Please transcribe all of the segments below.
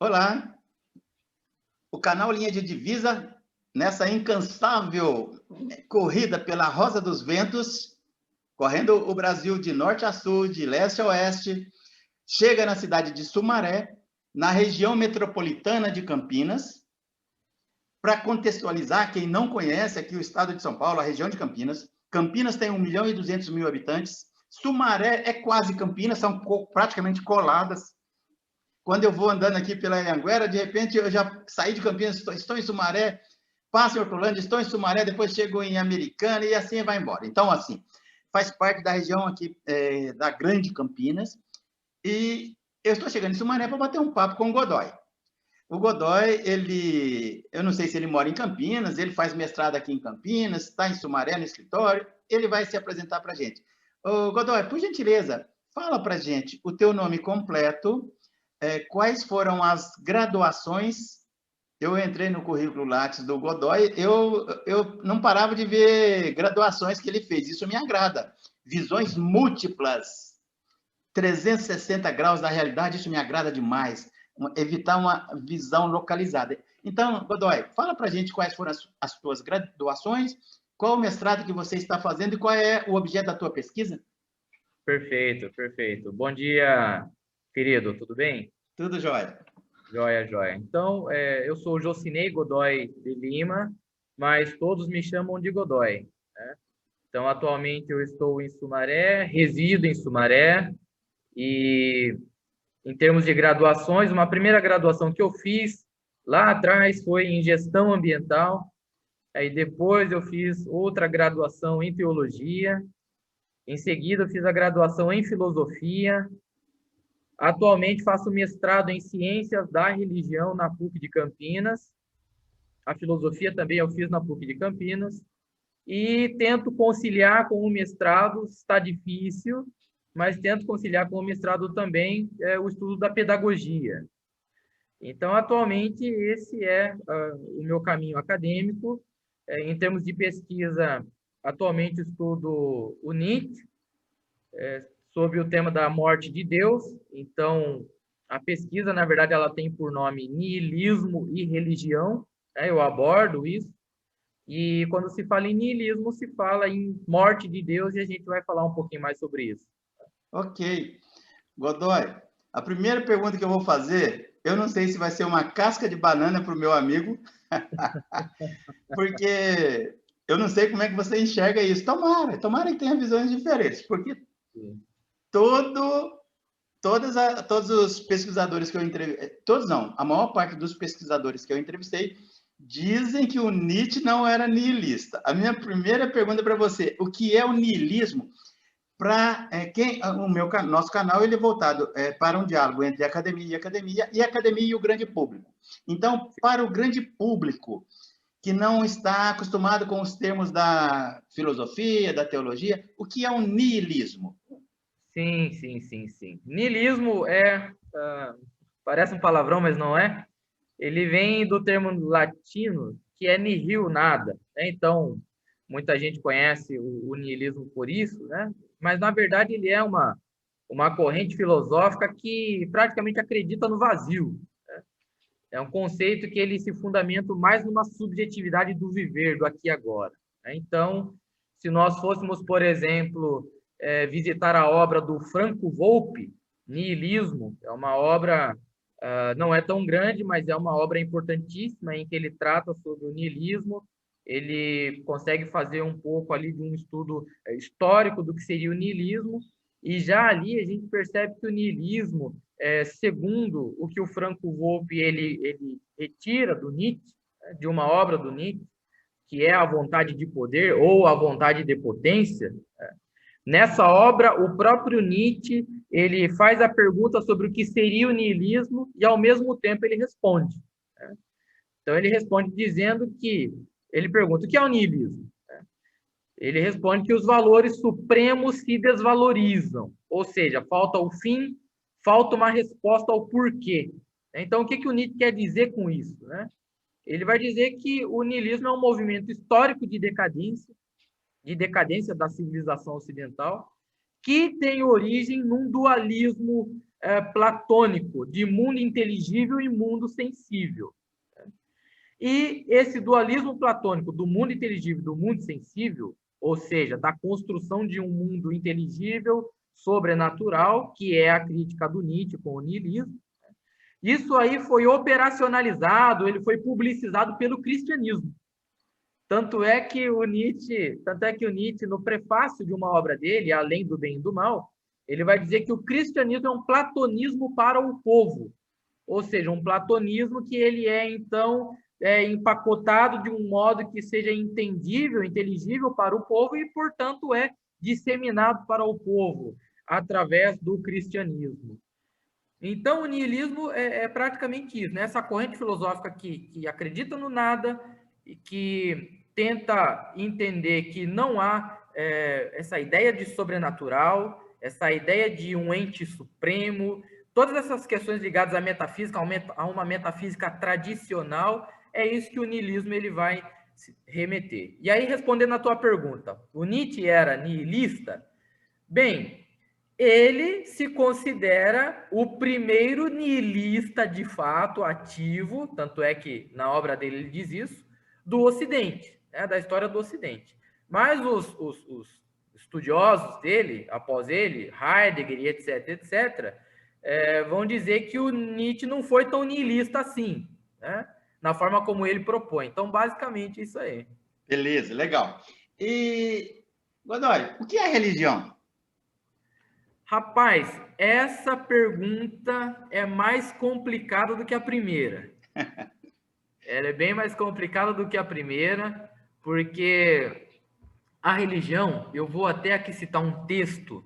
Olá, o canal Linha de Divisa, nessa incansável corrida pela Rosa dos Ventos, correndo o Brasil de norte a sul, de leste a oeste, chega na cidade de Sumaré, na região metropolitana de Campinas. Para contextualizar, quem não conhece aqui o estado de São Paulo, a região de Campinas, Campinas tem 1.200.000 habitantes, Sumaré é quase Campinas, são praticamente coladas. Quando eu vou andando aqui pela Anhanguera, de repente eu já saí de Campinas, estou em Sumaré, passo em Hortolândia, estou em Sumaré, depois chego em Americana e assim vai embora. Então, assim, faz parte da região aqui da Grande Campinas e eu estou chegando em Sumaré para bater um papo com o Godoy. O Godoy, eu não sei se ele mora em Campinas, ele faz mestrado aqui em Campinas, está em Sumaré no escritório, ele vai se apresentar para a gente. Ô, Godoy, por gentileza, fala para a gente o teu nome completo, quais foram as graduações. Eu entrei no currículo Lattes do Godoy, eu não parava de ver graduações que ele fez, isso me agrada. Visões múltiplas, 360 graus da realidade, isso me agrada demais. Evitar uma visão localizada. Então, Godoy, fala para a gente quais foram as tuas graduações, qual o mestrado que você está fazendo e qual é o objeto da tua pesquisa? Perfeito, perfeito. Bom dia, querido, tudo bem? Tudo jóia. Jóia, jóia. Então, eu sou o Jocinei Godoy de Lima, mas todos me chamam de Godoy, né? Então, atualmente eu estou em Sumaré, resido em Sumaré, e em termos de graduações, uma primeira graduação que eu fiz lá atrás foi em gestão ambiental, aí depois eu fiz outra graduação em teologia, em seguida eu fiz a graduação em filosofia. Atualmente faço mestrado em Ciências da Religião na PUC de Campinas. A filosofia também eu fiz na PUC de Campinas. E tento conciliar com o mestrado, está difícil, mas tento conciliar com o mestrado também o estudo da pedagogia. Então, atualmente, esse é o meu caminho acadêmico. Em termos de pesquisa, atualmente estudo o Nietzsche, sobre o tema da morte de Deus. Então, a pesquisa, na verdade, ela tem por nome Niilismo e Religião, né? Eu abordo isso. E quando se fala em niilismo, se fala em morte de Deus, e a gente vai falar um pouquinho mais sobre isso. Ok. Godoy, a primeira pergunta que eu vou fazer, eu não sei se vai ser uma casca de banana para o meu amigo, porque eu não sei como é que você enxerga isso. Tomara que tenha visões diferentes, porque todos os pesquisadores que eu entrevistei, todos não, a maior parte dos pesquisadores que eu entrevistei dizem que o Nietzsche não era niilista. A minha primeira pergunta para você, o que é o niilismo? Para nosso canal ele é voltado para um diálogo entre academia e academia e o grande público. Então, para o grande público que não está acostumado com os termos da filosofia, da teologia, o que é o niilismo? Sim, sim, sim, sim. Niilismo parece um palavrão, mas não é. Ele vem do termo latino, que é nihil, nada, né? Então, muita gente conhece o niilismo por isso, né? Mas, na verdade, ele é uma corrente filosófica que praticamente acredita no vazio, né? É um conceito que ele se fundamenta mais numa subjetividade do viver, do aqui e agora, né? Então, se nós fôssemos, por exemplo, visitar a obra do Franco Volpi, Niilismo, é uma obra, não é tão grande, mas é uma obra importantíssima em que ele trata sobre o niilismo. Ele consegue fazer um pouco ali de um estudo histórico do que seria o niilismo, e já ali a gente percebe que o niilismo, segundo o que o Franco Volpi ele retira do Nietzsche, de uma obra do Nietzsche, que é a vontade de poder ou a vontade de potência. Nessa obra, o próprio Nietzsche ele faz a pergunta sobre o que seria o niilismo e, ao mesmo tempo, ele responde, né? Então, ele responde dizendo que... Ele pergunta, o que é o niilismo? Ele responde que os valores supremos se desvalorizam, ou seja, falta o fim, falta uma resposta ao porquê. Então, o que o Nietzsche quer dizer com isso, né? Ele vai dizer que o niilismo é um movimento histórico de decadência da civilização ocidental, que tem origem num dualismo platônico de mundo inteligível e mundo sensível. E esse dualismo platônico do mundo inteligível e do mundo sensível, ou seja, da construção de um mundo inteligível, sobrenatural, que é a crítica do Nietzsche com o niilismo, isso aí foi operacionalizado, ele foi publicizado pelo cristianismo. Tanto é que o Nietzsche, no prefácio de uma obra dele, Além do Bem e do Mal, ele vai dizer que o cristianismo é um platonismo para o povo, ou seja, um platonismo que ele é, então, empacotado de um modo que seja entendível, inteligível para o povo e, portanto, é disseminado para o povo através do cristianismo. Então, o niilismo é praticamente isso, né? Essa corrente filosófica que acredita no nada e que tenta entender que não há essa ideia de sobrenatural, essa ideia de um ente supremo, todas essas questões ligadas à metafísica, a uma metafísica tradicional, é isso que o niilismo ele vai remeter. E aí, respondendo à tua pergunta, o Nietzsche era niilista? Bem, ele se considera o primeiro niilista de fato ativo, tanto é que na obra dele ele diz isso, do Ocidente, né, da história do Ocidente. Mas os estudiosos dele, após ele, Heidegger e etc., vão dizer que o Nietzsche não foi tão niilista assim, né, na forma como ele propõe. Então, basicamente, isso aí. Beleza, legal. E, Godoy, o que é religião? Rapaz, essa pergunta é mais complicada do que a primeira. Ela é bem mais complicada do que a primeira, porque a religião, eu vou até aqui citar um texto,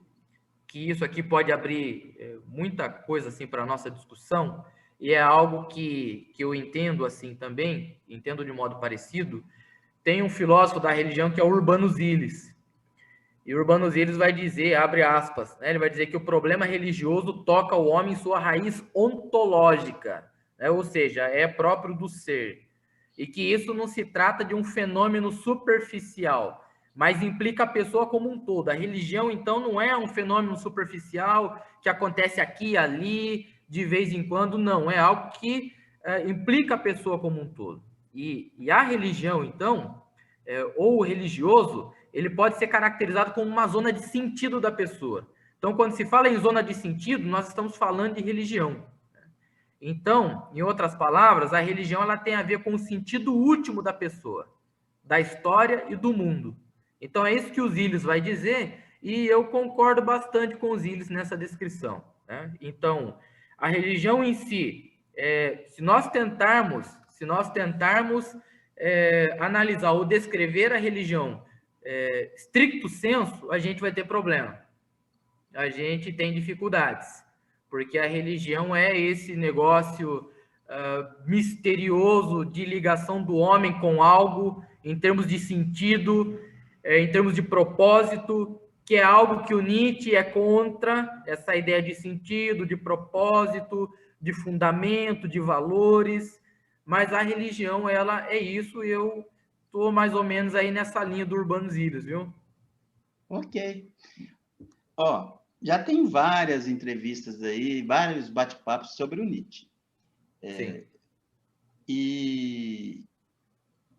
que isso aqui pode abrir muita coisa assim para a nossa discussão, e é algo que eu entendo assim também, entendo de modo parecido. Tem um filósofo da religião que é o Urbano Ziles. E Urbano Ziles vai dizer, abre aspas, né, ele vai dizer que o problema religioso toca o homem em sua raiz ontológica, né, ou seja, é próprio do ser. E que isso não se trata de um fenômeno superficial, mas implica a pessoa como um todo. A religião, então, não é um fenômeno superficial que acontece aqui e ali, de vez em quando, não. É algo que implica a pessoa como um todo. E a religião, então, ou o religioso, ele pode ser caracterizado como uma zona de sentido da pessoa. Então, quando se fala em zona de sentido, nós estamos falando de religião. Então, em outras palavras, a religião ela tem a ver com o sentido último da pessoa, da história e do mundo. Então, é isso que o Ziles vai dizer, e eu concordo bastante com o Ziles nessa descrição, né? Então, a religião em si, se nós tentarmos analisar ou descrever a religião stricto sensu, a gente vai ter problema. A gente tem dificuldades, porque a religião é esse negócio misterioso de ligação do homem com algo, em termos de sentido, em termos de propósito, que é algo que o Nietzsche é contra, essa ideia de sentido, de propósito, de fundamento, de valores, mas a religião, ela é isso, e eu estou mais ou menos aí nessa linha do Urbano Ziles, viu? Ok. Ó, já tem várias entrevistas aí, vários bate-papos sobre o Nietzsche. Sim. E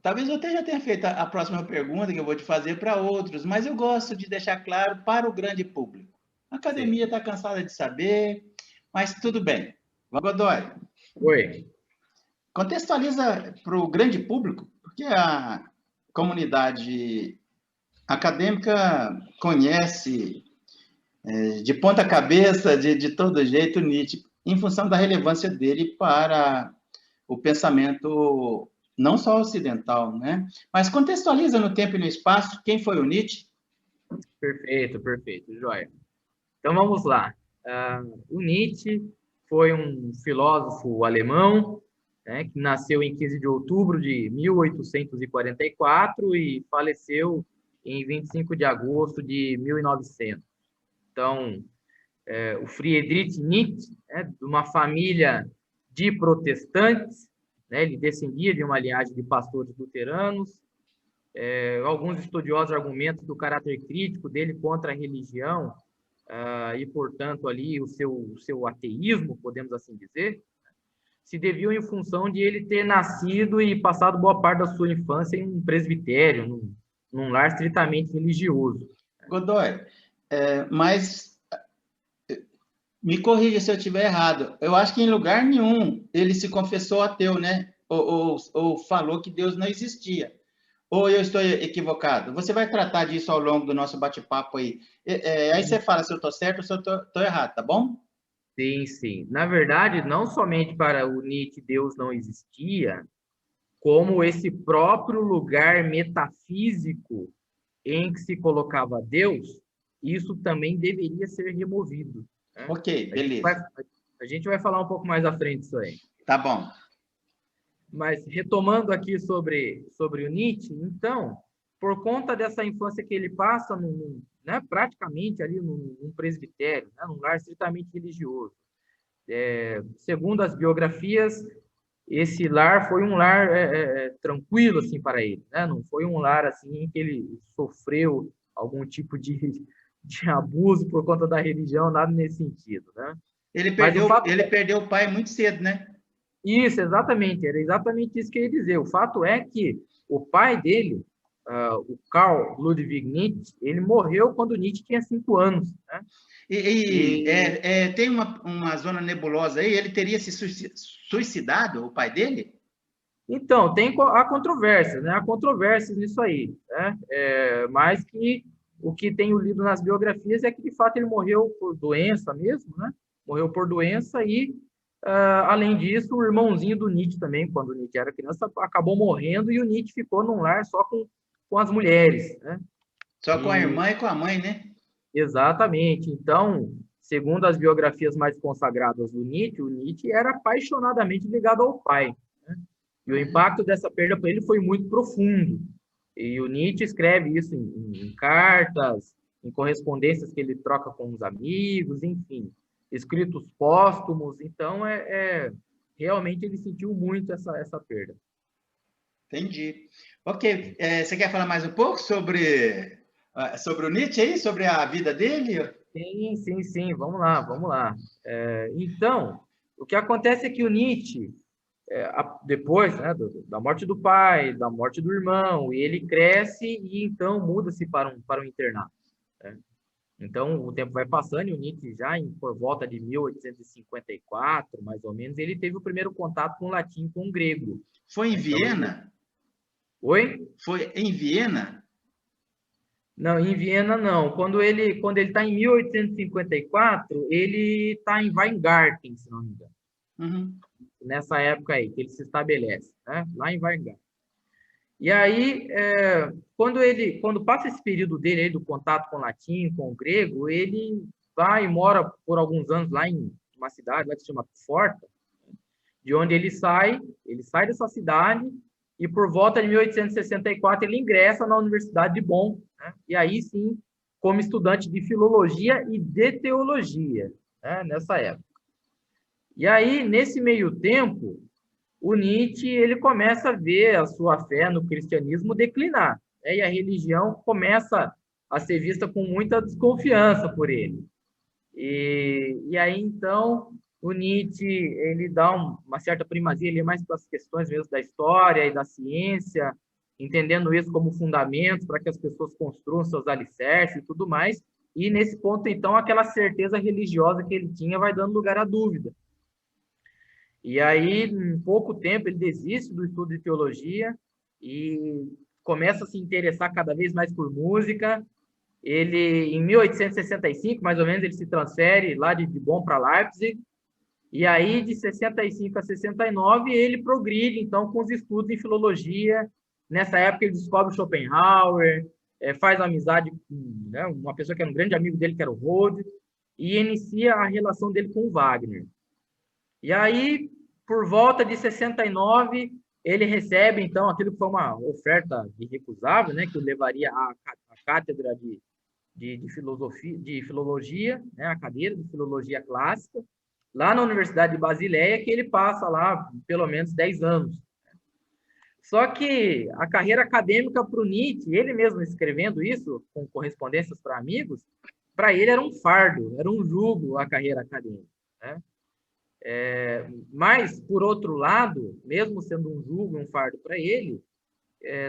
talvez eu até já tenha feito a próxima pergunta que eu vou te fazer para outros, mas eu gosto de deixar claro para o grande público. A academia está cansada de saber, mas tudo bem. Godoy. Oi. Contextualiza para o grande público, porque a comunidade acadêmica conhece de ponta cabeça, de todo jeito, Nietzsche, em função da relevância dele para o pensamento não só ocidental, né? Mas contextualiza no tempo e no espaço quem foi o Nietzsche. Perfeito, joia. Então vamos lá. O Nietzsche foi um filósofo alemão, né, que nasceu em 15 de outubro de 1844 e faleceu em 25 de agosto de 1900. Então, o Friedrich Nietzsche, né, de uma família de protestantes, né, ele descendia de uma linhagem de pastores luteranos. Alguns estudiosos argumentam que o caráter crítico dele contra a religião e, portanto, ali o seu ateísmo, podemos assim dizer, se deviam em função de ele ter nascido e passado boa parte da sua infância em um presbitério, num lar estritamente religioso. Godoy, mas me corrija se eu estiver errado. Eu acho que em lugar nenhum ele se confessou ateu, né? Ou falou que Deus não existia. Ou eu estou equivocado? Você vai tratar disso ao longo do nosso bate-papo aí. Aí você fala se eu estou certo ou se eu estou errado, tá bom? Sim, sim. Na verdade, não somente para o Nietzsche Deus não existia, como esse próprio lugar metafísico em que se colocava Deus, isso também deveria ser removido, né? Ok, A gente vai, beleza. a gente vai falar um pouco mais à frente disso aí. Tá bom. Mas retomando aqui sobre o Nietzsche, então, por conta dessa infância que ele passa, né, praticamente ali num presbitério, né, num lar estritamente religioso, segundo as biografias, esse lar foi um lar tranquilo assim para ele, né? Não foi um lar assim em que ele sofreu algum tipo de abuso por conta da religião, nada nesse sentido, né? Ele Mas o perdeu, fato ele perdeu o pai muito cedo, né? isso, exatamente, era exatamente isso que eu ia dizer. O fato é que o pai dele, o Carl Ludwig Nietzsche, ele morreu quando Nietzsche tinha 5 anos, né? Tem uma zona nebulosa aí, ele teria se suicidado, o pai dele? Então, há controvérsias, né? Há controvérsias nisso aí, né? Mas que o que tenho lido nas biografias é que, de fato, ele morreu por doença mesmo, né? Morreu por doença e, além disso, o irmãozinho do Nietzsche também, quando o Nietzsche era criança, acabou morrendo e o Nietzsche ficou num lar só com as mulheres, né? Só com a E, irmã e com a mãe, né? exatamente. Então, segundo as biografias mais consagradas do Nietzsche, o Nietzsche era apaixonadamente ligado ao pai. E o impacto dessa perda para ele foi muito profundo. E o Nietzsche escreve isso em cartas, em correspondências que ele troca com os amigos, enfim, escritos póstumos. Então, realmente ele sentiu muito essa perda. Entendi. Ok, você quer falar mais um pouco sobre o Nietzsche aí, sobre a vida dele? Sim, sim, sim, vamos lá, vamos lá. Então, o que acontece é que o Nietzsche, depois, né, da morte do pai, da morte do irmão, ele cresce e então muda-se para um internato, né? Então, o tempo vai passando e o Nietzsche já por volta de 1854, mais ou menos, ele teve o primeiro contato com o latim, com o grego. Foi em Então, Viena? Oi? Foi em Viena? Não, em Viena não. Quando ele está em 1854, ele está em Weingarten, se não me engano. Uhum. Nessa época aí, que ele se estabelece, né? Lá em Weingarten. E aí, quando passa esse período dele aí do contato com o latim, com o grego, ele vai e mora por alguns anos lá em uma cidade lá que se chama Forta, de onde ele sai dessa cidade e por volta de 1864 ele ingressa na Universidade de Bonn, né? E aí sim, como estudante de filologia e de teologia, né? Nessa época. E aí, nesse meio tempo, o Nietzsche ele começa a ver a sua fé no cristianismo declinar, né? E a religião começa a ser vista com muita desconfiança por ele. E aí, então, o Nietzsche ele dá uma certa primazia ali mais para as questões mesmo da história e da ciência, entendendo isso como fundamentos para que as pessoas construam seus alicerces e tudo mais. E nesse ponto, então, aquela certeza religiosa que ele tinha vai dando lugar à dúvida. E aí, em pouco tempo, ele desiste do estudo de teologia e começa a se interessar cada vez mais por música. Ele, em 1865, mais ou menos, ele se transfere lá de Bonn para Leipzig. E aí, de 65 a 69, ele progride, então, com os estudos em filologia. Nessa época, ele descobre Schopenhauer, faz amizade com, né, uma pessoa que era um grande amigo dele, que era o Rode, e inicia a relação dele com o Wagner. E aí, por volta de 69, ele recebe, então, aquilo que foi uma oferta irrecusável, né, que o levaria à cátedra de filologia, né, a cadeira de filologia clássica, lá na Universidade de Basileia, que ele passa lá pelo menos 10 anos. Só que a carreira acadêmica para o Nietzsche, ele mesmo escrevendo isso, com correspondências para amigos, para ele era um fardo, era um jugo a carreira acadêmica, né? Mas, por outro lado, mesmo sendo um jugo, um fardo para ele,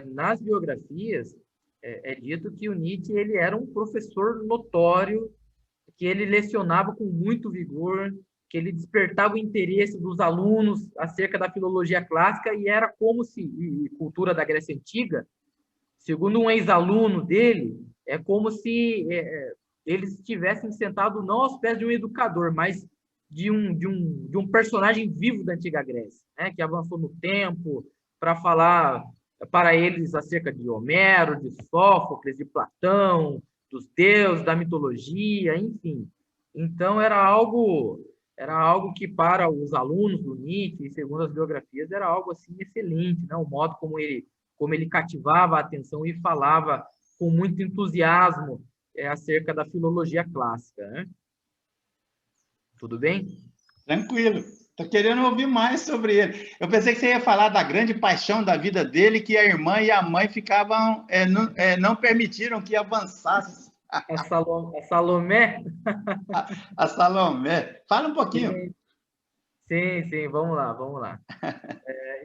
nas biografias é dito que o Nietzsche ele era um professor notório, que ele lecionava com muito vigor, que ele despertava o interesse dos alunos acerca da filologia clássica e era como se, e cultura da Grécia Antiga, segundo um ex-aluno dele, é como se eles estivessem sentados não aos pés de um educador, mas de um personagem vivo da antiga Grécia, né, que avançou no tempo para falar para eles acerca de Homero, de Sófocles, de Platão, dos deuses, da mitologia, enfim. Então era algo que para os alunos do Nietzsche, segundo as biografias, era algo assim excelente, né? O modo como ele cativava a atenção e falava com muito entusiasmo acerca da filologia clássica, né? Tudo bem? Tranquilo. Estou querendo ouvir mais sobre ele. Eu pensei que você ia falar da grande paixão da vida dele, que a irmã e a mãe ficavam, não permitiram que avançasse. A Salomé? A Salomé. Fala um pouquinho. Sim, vamos lá, vamos lá.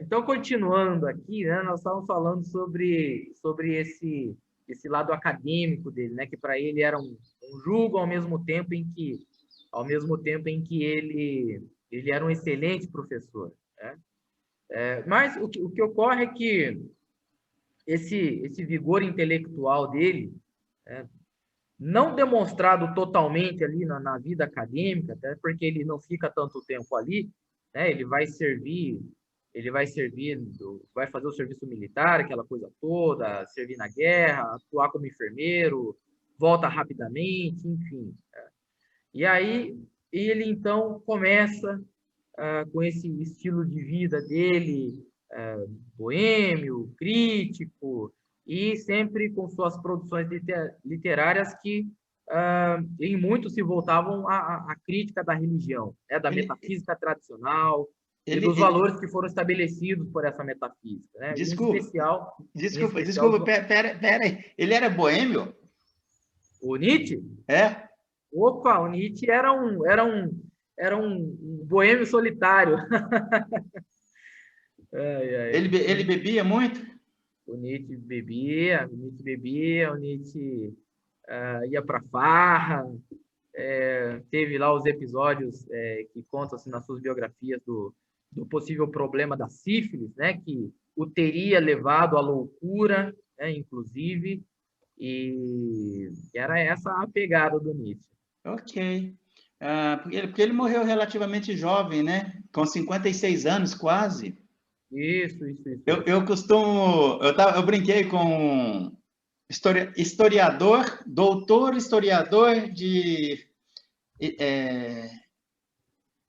Então, continuando aqui, né, nós estávamos falando sobre esse lado acadêmico dele, né, que para ele era um jugo ao mesmo tempo em que ele era um excelente professor, né? Mas o que ocorre é que esse vigor intelectual dele, né, não demonstrado totalmente ali na vida acadêmica, até porque ele não fica tanto tempo ali, né? Vai fazer o serviço militar, aquela coisa toda, servir na guerra, atuar como enfermeiro, volta rapidamente, enfim. E aí ele então começa com esse estilo de vida dele, boêmio, crítico, e sempre com suas produções literárias que em muito se voltavam à crítica da religião, né, da metafísica tradicional e dos valores que foram estabelecidos por essa metafísica, né? Desculpa, pera aí. Ele era boêmio? O Nietzsche? É? Opa, o Nietzsche era um boêmio solitário. Ele bebia muito? O Nietzsche bebia, o Nietzsche ia para farra, teve lá os episódios que contam-se nas suas biografias do possível problema da sífilis, né, que o teria levado à loucura, né, inclusive, e era essa a pegada do Nietzsche. Ok. Porque ele morreu relativamente jovem, né? Com 56 anos, quase. Isso. Eu brinquei com historiador, doutor historiador de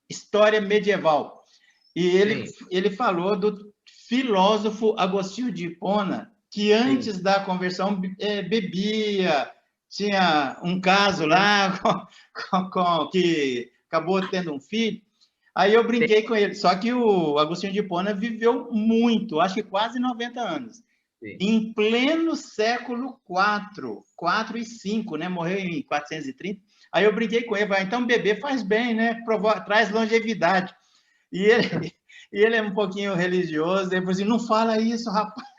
história medieval. E ele falou do filósofo Agostinho de Hipona, que antes da conversão bebia, tinha um caso lá que acabou tendo um filho. Aí eu brinquei com ele, só que o Agostinho de Hipona viveu muito, acho que quase 90 anos. Sim. Em pleno século IV, 4 e 5, né? Morreu em 430. Aí eu brinquei com ele, então beber faz bem, né? Traz longevidade. E ele é um pouquinho religioso, ele falou assim, não fala isso, rapaz.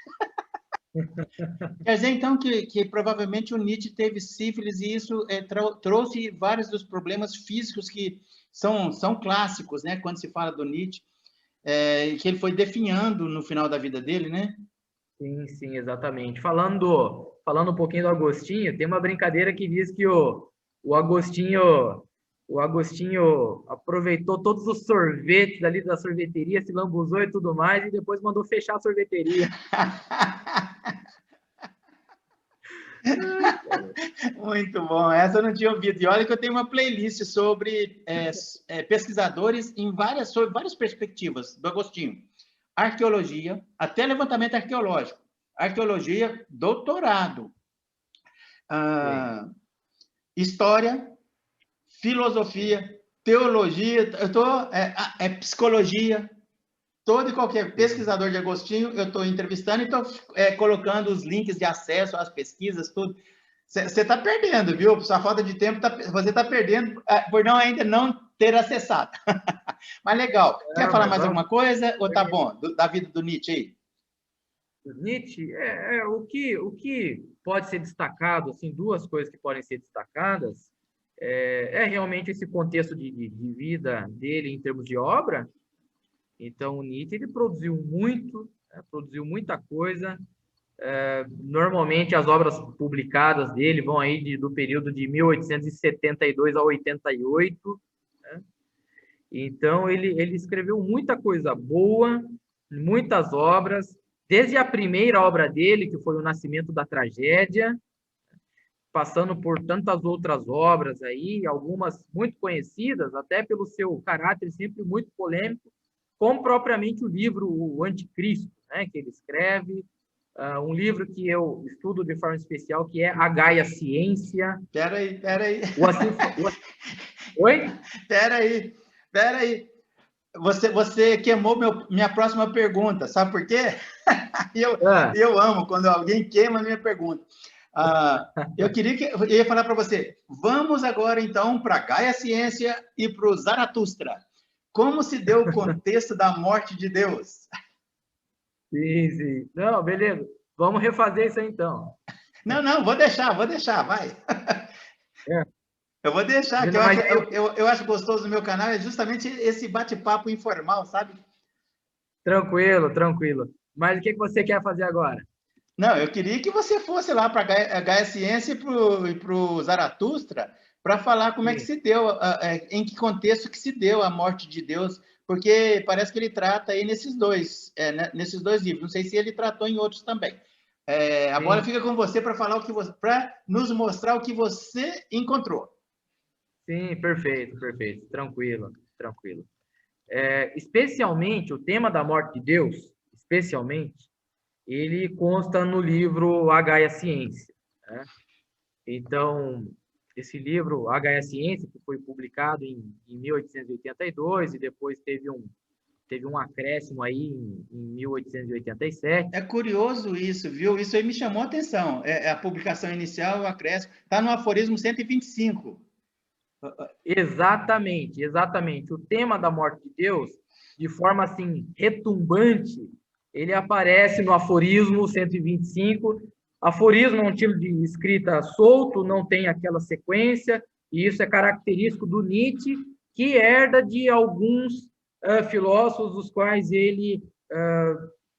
Quer dizer, então, que provavelmente o Nietzsche teve sífilis e isso trouxe vários dos problemas físicos que são clássicos, né? Quando se fala do Nietzsche, que ele foi definhando no final da vida dele, né? Sim, exatamente. Falando um pouquinho do Agostinho, tem uma brincadeira que diz que o Agostinho aproveitou todos os sorvetes ali da sorveteria, se lambuzou e tudo mais, e depois mandou fechar a sorveteria. Muito bom, essa eu não tinha ouvido. E olha que eu tenho uma playlist sobre pesquisadores sobre várias perspectivas do Agostinho. Arqueologia, até levantamento arqueológico. Arqueologia, doutorado. História, filosofia, teologia, psicologia. Todo e qualquer pesquisador de Agostinho, eu estou entrevistando e estou colocando os links de acesso às pesquisas, tudo. Você está perdendo, viu? Sua falta de tempo, você está perdendo por ainda não ter acessado. Mas legal. Quer falar mais alguma coisa? Ou tá bom? Da vida do Nietzsche aí? Nietzsche, o que pode ser destacado, assim, duas coisas que podem ser destacadas, realmente esse contexto de vida dele em termos de obra. Então, o Nietzsche, ele produziu muito, produziu muita coisa. Normalmente, as obras publicadas dele vão aí do período de 1872 a 88. Né? Então, ele escreveu muita coisa boa, muitas obras, desde a primeira obra dele, que foi O Nascimento da Tragédia, passando por tantas outras obras aí, algumas muito conhecidas, até pelo seu caráter sempre muito polêmico, como propriamente o livro O Anticristo, né, que ele escreve, um livro que eu estudo de forma especial, que é A Gaia Ciência. Peraí. Oi? Peraí. Você queimou minha próxima pergunta, sabe por quê? Eu amo quando alguém queima a minha pergunta. Eu ia falar para você, vamos agora então para a Gaia Ciência e para o Zaratustra. Como se deu o contexto da morte de Deus? Sim. Não, beleza. Vamos refazer isso aí, então. Não, vou deixar, vai. Eu vou deixar, que eu acho gostoso no meu canal, é justamente esse bate-papo informal, sabe? Tranquilo. Mas o que você quer fazer agora? Não, eu queria que você fosse lá para a Gaia Ciência e para o Zaratustra para falar como é que se deu, em que contexto que se deu a morte de Deus, porque parece que ele trata aí nesses dois livros. Não sei se ele tratou em outros também. A bola fica com você para falar para nos mostrar o que você encontrou. Sim, perfeito. Tranquilo. Especialmente o tema da morte de Deus, ele consta no livro A Gaia Ciência. Né? Então, esse livro, A Gaia Ciência, que foi publicado em 1882 e depois teve um acréscimo aí em 1887. É curioso isso, viu? Isso aí me chamou a atenção. A publicação inicial, o acréscimo, está no aforismo 125. Exatamente. O tema da morte de Deus, de forma assim retumbante, ele aparece no aforismo 125. Aforismo é um tipo de escrita solto, não tem aquela sequência, e isso é característico do Nietzsche, que herda de alguns filósofos, dos quais ele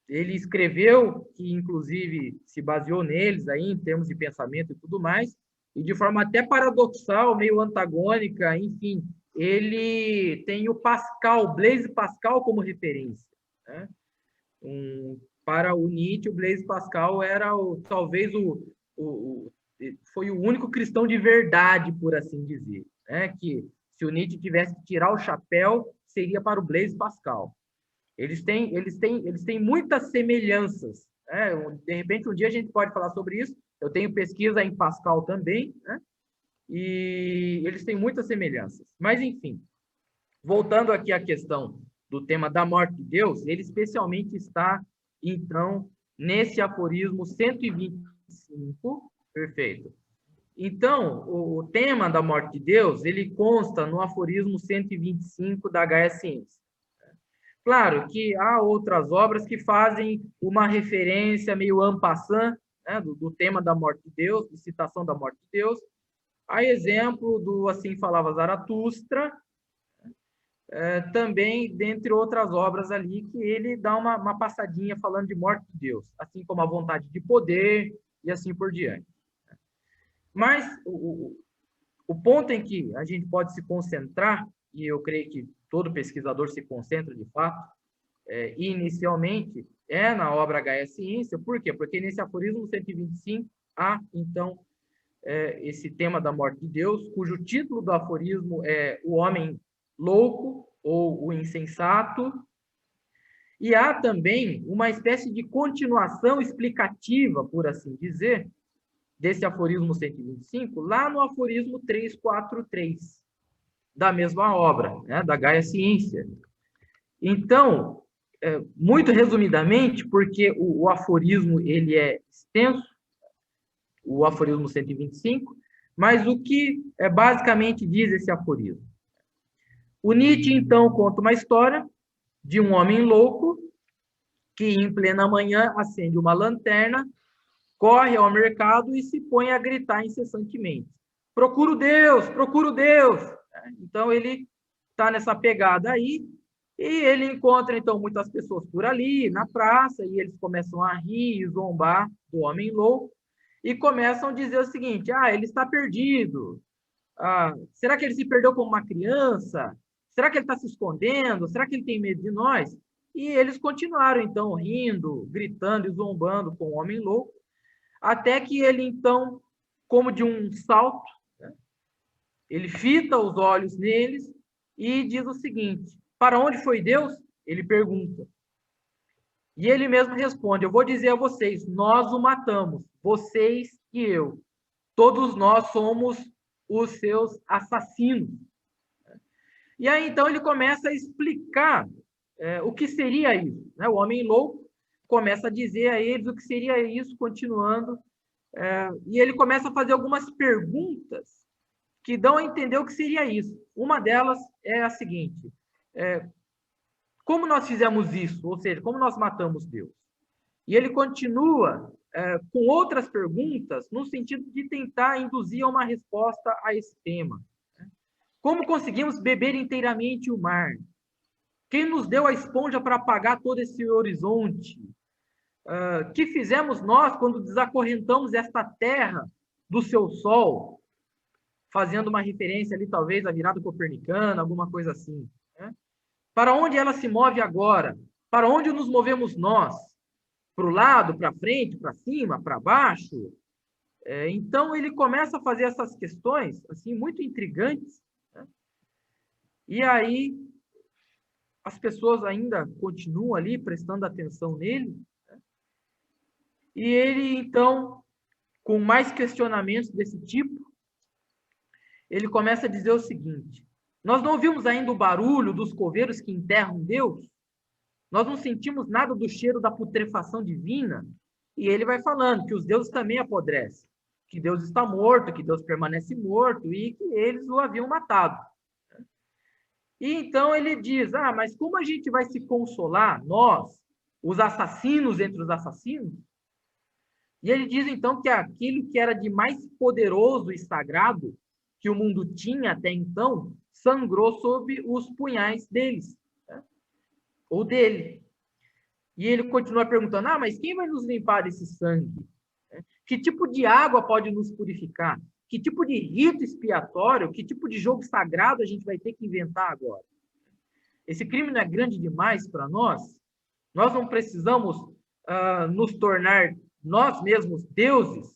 escreveu, que inclusive se baseou neles aí, em termos de pensamento e tudo mais, e de forma até paradoxal, meio antagônica, enfim, ele tem o Pascal, Blaise Pascal como referência. Né? Para o Nietzsche, o Blaise Pascal era talvez foi o único cristão de verdade, por assim dizer. Né? Que se o Nietzsche tivesse que tirar o chapéu, seria para o Blaise Pascal. Eles têm muitas semelhanças. Né? De repente, um dia a gente pode falar sobre isso. Eu tenho pesquisa em Pascal também, né? E eles têm muitas semelhanças. Mas, enfim, voltando aqui à questão do tema da morte de Deus, ele especialmente está, então, nesse aforismo 125, perfeito. Então, o tema da morte de Deus, ele consta no aforismo 125 da Gaia Ciência. Claro que há outras obras que fazem uma referência meio en passant, né, do tema da morte de Deus, de citação da morte de Deus, a exemplo do Assim Falava Zaratustra, também, dentre outras obras ali, que ele dá uma passadinha falando de morte de Deus, assim como a vontade de poder e assim por diante. Mas o ponto em que a gente pode se concentrar, e eu creio que todo pesquisador se concentra de fato, inicialmente, na obra Gaia Ciência. Por quê? Porque nesse aforismo 125 há, então, esse tema da morte de Deus, cujo título do aforismo é O Homem Louco ou O Insensato. E há também uma espécie de continuação explicativa, por assim dizer, desse aforismo 125, lá no aforismo 343, da mesma obra, né, da Gaia Ciência. Então, muito resumidamente, porque o aforismo ele é extenso, o aforismo 125, mas o que basicamente diz esse aforismo? O Nietzsche, então, conta uma história de um homem louco que, em plena manhã, acende uma lanterna, corre ao mercado e se põe a gritar incessantemente: procuro Deus, procuro Deus! Então, ele está nessa pegada aí, e ele encontra, então, muitas pessoas por ali, na praça, e eles começam a rir e zombar do homem louco, e começam a dizer o seguinte: ele está perdido. Será que ele se perdeu como uma criança? Será que ele está se escondendo? Será que ele tem medo de nós? E eles continuaram, então, rindo, gritando e zombando com o homem louco, até que ele, então, como de um salto, ele fita os olhos neles e diz o seguinte: para onde foi Deus? Ele pergunta. E ele mesmo responde: eu vou dizer a vocês, nós o matamos, vocês e eu. Todos nós somos os seus assassinos. E aí, então, ele começa a explicar o que seria isso. Né? O homem louco começa a dizer a eles o que seria isso, continuando. E ele começa a fazer algumas perguntas que dão a entender o que seria isso. Uma delas é a seguinte: como nós fizemos isso? Ou seja, como nós matamos Deus? E ele continua com outras perguntas no sentido de tentar induzir a uma resposta a esse tema. Como conseguimos beber inteiramente o mar? Quem nos deu a esponja para apagar todo esse horizonte? Que fizemos nós quando desacorrentamos esta terra do seu sol? Fazendo uma referência ali, talvez, à virada copernicana, alguma coisa assim. Né? Para onde ela se move agora? Para onde nos movemos nós? Para o lado, para frente, para cima, para baixo? Então, ele começa a fazer essas questões assim muito intrigantes. Né? E aí, as pessoas ainda continuam ali prestando atenção nele. Né? E ele, então, com mais questionamentos desse tipo, ele começa a dizer o seguinte: nós não ouvimos ainda o barulho dos coveiros que enterram Deus? Nós não sentimos nada do cheiro da putrefação divina? E ele vai falando que os deuses também apodrecem, que Deus está morto, que Deus permanece morto e que eles o haviam matado. E então ele diz: mas como a gente vai se consolar, nós, os assassinos entre os assassinos? E ele diz então que aquilo que era de mais poderoso e sagrado que o mundo tinha até então, sangrou sob os punhais deles, né? Ou dele. E ele continua perguntando: mas quem vai nos limpar desse sangue? Que tipo de água pode nos purificar? Que tipo de rito expiatório, que tipo de jogo sagrado a gente vai ter que inventar agora? Esse crime não é grande demais para nós? Nós não precisamos nos tornar nós mesmos deuses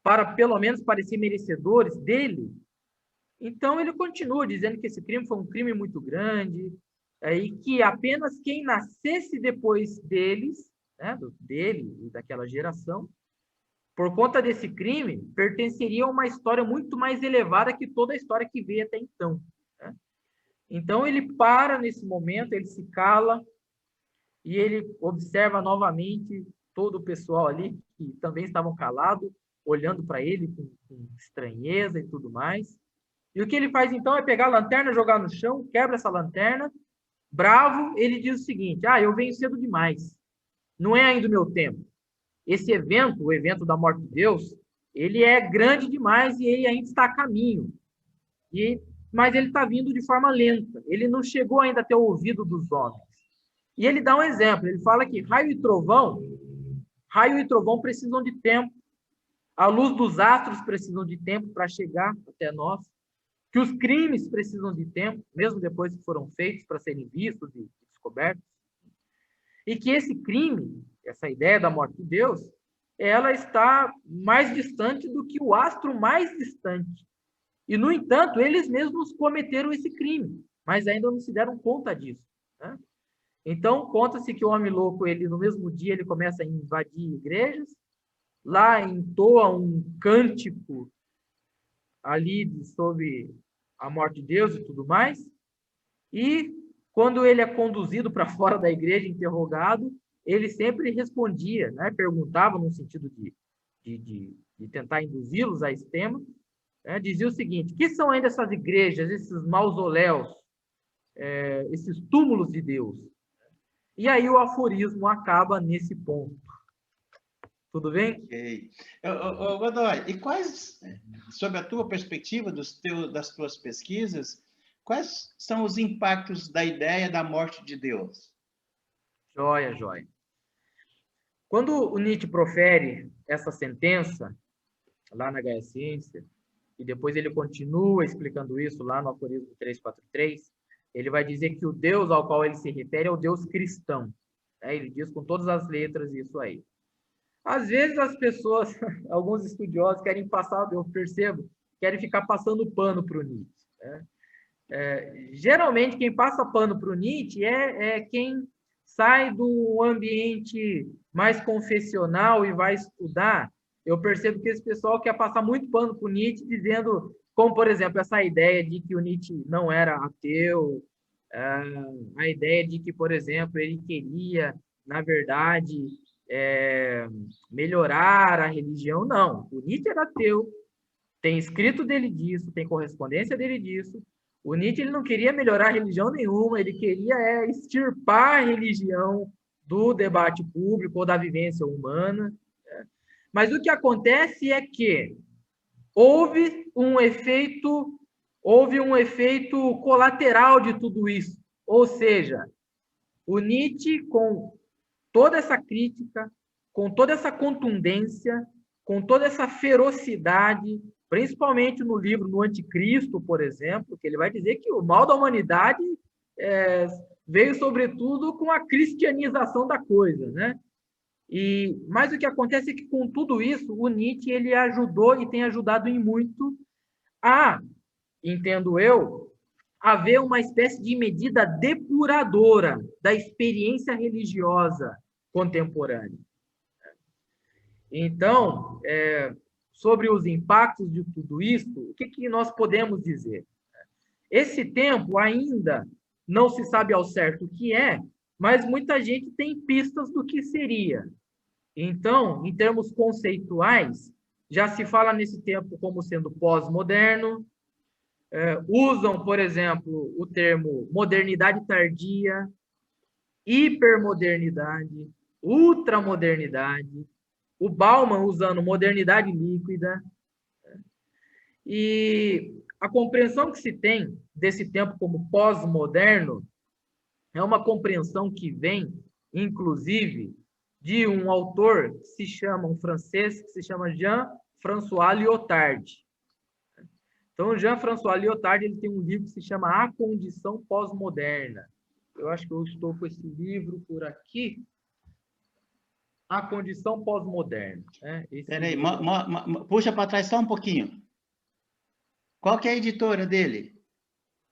para, pelo menos, parecer merecedores dele? Então, ele continua dizendo que esse crime foi um crime muito grande e que apenas quem nascesse depois deles, né, dele e daquela geração, por conta desse crime, pertenceria a uma história muito mais elevada que toda a história que veio até então. Né? Então, ele para nesse momento, ele se cala e ele observa novamente todo o pessoal ali, que também estavam calados, olhando para ele com estranheza e tudo mais. E o que ele faz, então, é pegar a lanterna, jogar no chão, quebra essa lanterna. Bravo, ele diz o seguinte: eu venho cedo demais. Não é ainda o meu tempo. Esse evento, o evento da morte de Deus, ele é grande demais e ele ainda está a caminho. Mas ele está vindo de forma lenta. Ele não chegou ainda até o ouvido dos homens. E ele dá um exemplo. Ele fala que raio e trovão precisam de tempo. A luz dos astros precisam de tempo para chegar até nós. Que os crimes precisam de tempo, mesmo depois que foram feitos, para serem vistos e descobertos. E que esse crime, essa ideia da morte de Deus, ela está mais distante do que o astro mais distante. E, no entanto, eles mesmos cometeram esse crime, mas ainda não se deram conta disso. Né? Então, conta-se que o homem louco, ele, no mesmo dia, ele começa a invadir igrejas, lá entoa um cântico ali sobre a morte de Deus e tudo mais. E quando ele é conduzido para fora da igreja, interrogado, ele sempre respondia, né? Perguntava no sentido de de tentar induzi-los a esse tema, dizia o seguinte: que são ainda essas igrejas, esses mausoléus, esses túmulos de Deus? E aí o aforismo acaba nesse ponto. Tudo bem? Ok. Godoy, e quais, sob a tua perspectiva, das tuas pesquisas, quais são os impactos da ideia da morte de Deus? Joia, joia. Quando o Nietzsche profere essa sentença, lá na Gaia Ciência, e depois ele continua explicando isso lá no aforismo 343, ele vai dizer que o Deus ao qual ele se refere é o Deus cristão. Ele diz com todas as letras isso aí. Às vezes as pessoas, alguns estudiosos querem passar, eu percebo, querem ficar passando pano para o Nietzsche. Geralmente quem passa pano para o Nietzsche é quem sai do ambiente mais confessional e vai estudar. Eu percebo que esse pessoal quer passar muito pano para o Nietzsche, dizendo, como por exemplo, essa ideia de que o Nietzsche não era ateu, a ideia de que, por exemplo, ele queria, na verdade, melhorar a religião. Não, o Nietzsche era ateu, tem escrito dele disso, tem correspondência dele disso. O Nietzsche ele não queria melhorar religião nenhuma, ele queria extirpar a religião do debate público ou da vivência humana. Mas o que acontece é que houve um efeito colateral de tudo isso. Ou seja, o Nietzsche, com toda essa crítica, com toda essa contundência, com toda essa ferocidade, principalmente no livro No Anticristo, por exemplo, que ele vai dizer que o mal da humanidade veio, sobretudo, com a cristianização da coisa, né? Mas o que acontece é que, com tudo isso, o Nietzsche ele ajudou e tem ajudado em muito a, entendo eu, haver uma espécie de medida depuradora da experiência religiosa contemporânea. Então, sobre os impactos de tudo isso, o que nós podemos dizer? Esse tempo ainda não se sabe ao certo o que é, mas muita gente tem pistas do que seria. Então, em termos conceituais, já se fala nesse tempo como sendo pós-moderno, usam, por exemplo, o termo modernidade tardia, hipermodernidade, ultramodernidade, o Bauman usando modernidade líquida. E a compreensão que se tem desse tempo como pós-moderno é uma compreensão que vem, inclusive, de um autor que se chama, um francês, que se chama Jean-François Lyotard. Então, Jean-François Lyotard ele tem um livro que se chama A Condição Pós-Moderna. Eu acho que eu estou com esse livro por aqui. A Condição Pós-Moderna. Peraí, puxa para trás só um pouquinho. Qual que é a editora dele?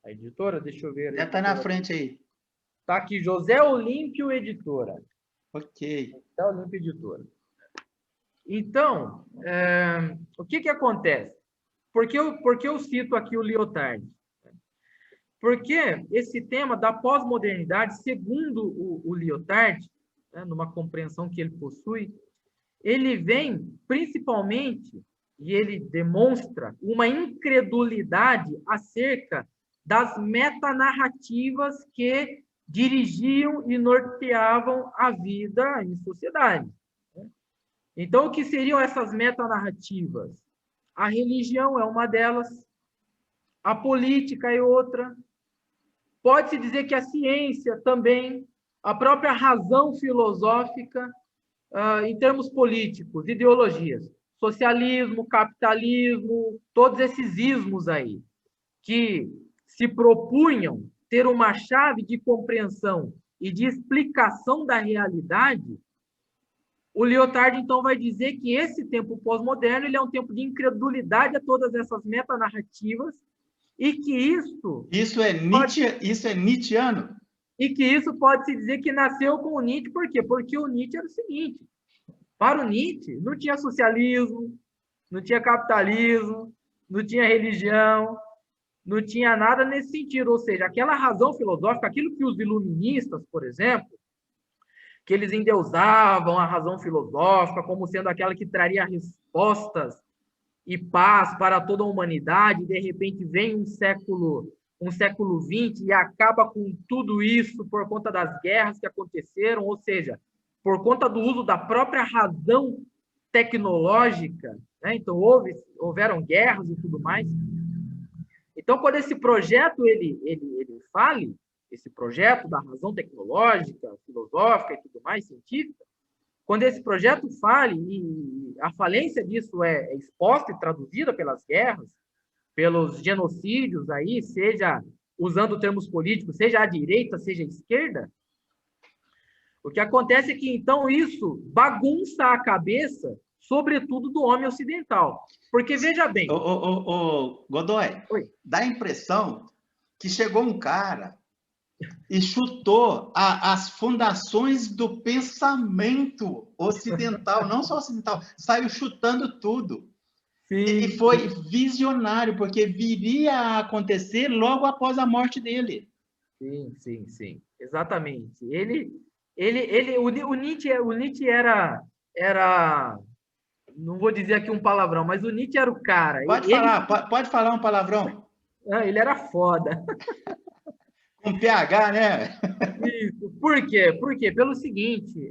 A editora? Deixa eu ver. Já está na frente aí. Está aqui, José Olímpio Editora. Ok. José Olímpio Editora. Então, o que acontece? Por que eu cito aqui o Lyotard? Porque esse tema da pós-modernidade, segundo o Lyotard, numa compreensão que ele possui, ele vem principalmente, e ele demonstra uma incredulidade acerca das metanarrativas que dirigiam e norteavam a vida em sociedade. Então, o que seriam essas metanarrativas? A religião é uma delas, a política é outra, pode-se dizer que a ciência também, a própria razão filosófica, em termos políticos, ideologias, socialismo, capitalismo, todos esses ismos aí, que se propunham ter uma chave de compreensão e de explicação da realidade, o Lyotard, então, vai dizer que esse tempo pós-moderno ele é um tempo de incredulidade a todas essas metanarrativas e que isso... Isso é Nietzscheano? E que isso pode-se dizer que nasceu com o Nietzsche. Por quê? Porque o Nietzsche era o seguinte: para o Nietzsche, não tinha socialismo, não tinha capitalismo, não tinha religião, não tinha nada nesse sentido. Ou seja, aquela razão filosófica, aquilo que os iluministas, por exemplo, que eles endeusavam a razão filosófica como sendo aquela que traria respostas e paz para toda a humanidade. De repente vem um século XX e acaba com tudo isso por conta das guerras que aconteceram, ou seja, por conta do uso da própria razão tecnológica, né? Então houveram guerras e tudo mais. Então, quando esse projeto ele fale, esse projeto da razão tecnológica, filosófica e tudo mais, científica, quando esse projeto fale e a falência disso é exposta e traduzida pelas guerras, pelos genocídios aí, seja usando termos políticos, seja à direita, seja à esquerda, o que acontece é que, então, isso bagunça a cabeça, sobretudo do homem ocidental. Porque, veja bem... Godoy, Oi. dá a impressão que chegou um cara e chutou as fundações do pensamento ocidental, não só ocidental, saiu chutando tudo. Sim, e foi visionário, porque viria a acontecer logo após a morte dele. Sim, exatamente. O Nietzsche era, não vou dizer aqui um palavrão, mas o Nietzsche era o cara. Pode falar um palavrão. Ele era foda. Com PH, né? Isso. Por quê? Pelo seguinte,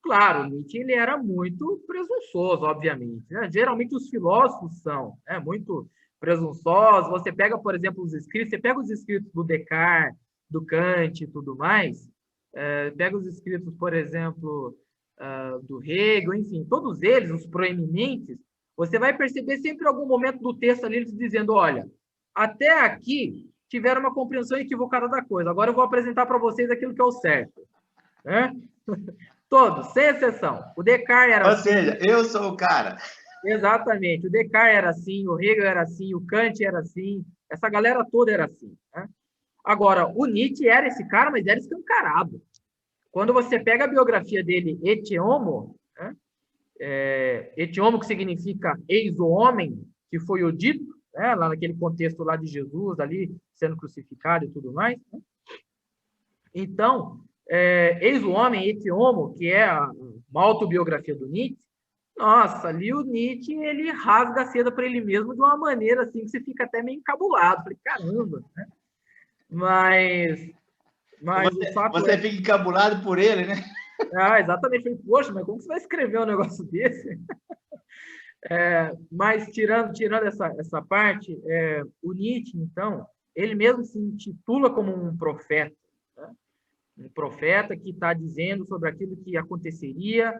claro, o Nietzsche ele era muito presunçoso, obviamente, né? Geralmente os filósofos são muito presunçosos. Você pega, por exemplo, os escritos do Descartes, do Kant e tudo mais, pega os escritos, por exemplo, do Hegel, enfim, todos eles, os proeminentes, você vai perceber sempre em algum momento do texto ali eles dizendo, olha, até aqui tiveram uma compreensão equivocada da coisa. Agora eu vou apresentar para vocês aquilo que é o certo. Né? Todos, sem exceção. O Descartes era assim. Ou seja, eu sou o cara. Exatamente. O Descartes era assim, o Hegel era assim, o Kant era assim, essa galera toda era assim. Né? Agora, o Nietzsche era esse cara, mas era escancarado. Quando você pega a biografia dele, Et Homo, né? Et Homo, que significa eis o homem, que foi o dito, né? Lá naquele contexto lá de Jesus, ali sendo crucificado e tudo mais. Né? Então, eis o homem, Et Homo, que é uma autobiografia do Nietzsche, nossa, ali o Nietzsche, ele rasga a seda para ele mesmo de uma maneira assim que você fica até meio encabulado. Falei, caramba, né? Mas você fica encabulado por ele, né? Exatamente. Falei, poxa, mas como você vai escrever um negócio desse? Mas tirando essa parte, o Nietzsche, então, ele mesmo se intitula como um profeta, né? Um profeta que está dizendo sobre aquilo que aconteceria,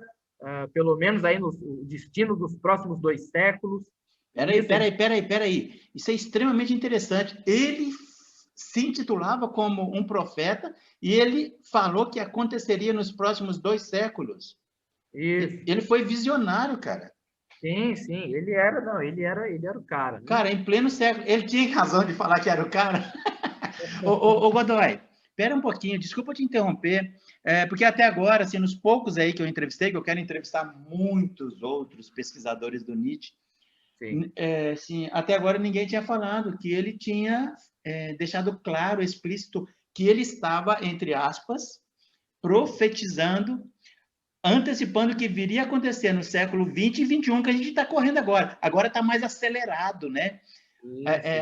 pelo menos aí no destino dos próximos 2 séculos. Peraí. Isso é extremamente interessante. Ele se intitulava como um profeta e ele falou que aconteceria nos próximos 2 séculos. Isso. Ele foi visionário, cara. Sim, ele era o cara. Né? Cara, em pleno século, ele tinha razão de falar que era o cara. Ô, Godoy, espera um pouquinho, desculpa te interromper, porque até agora, assim, nos poucos aí que eu entrevistei, que eu quero entrevistar muitos outros pesquisadores do Nietzsche, assim, até agora ninguém tinha falado que ele tinha deixado claro, explícito, que ele estava, entre aspas, profetizando, antecipando o que viria a acontecer no século XX e XXI, que a gente está correndo agora. Agora está mais acelerado, né?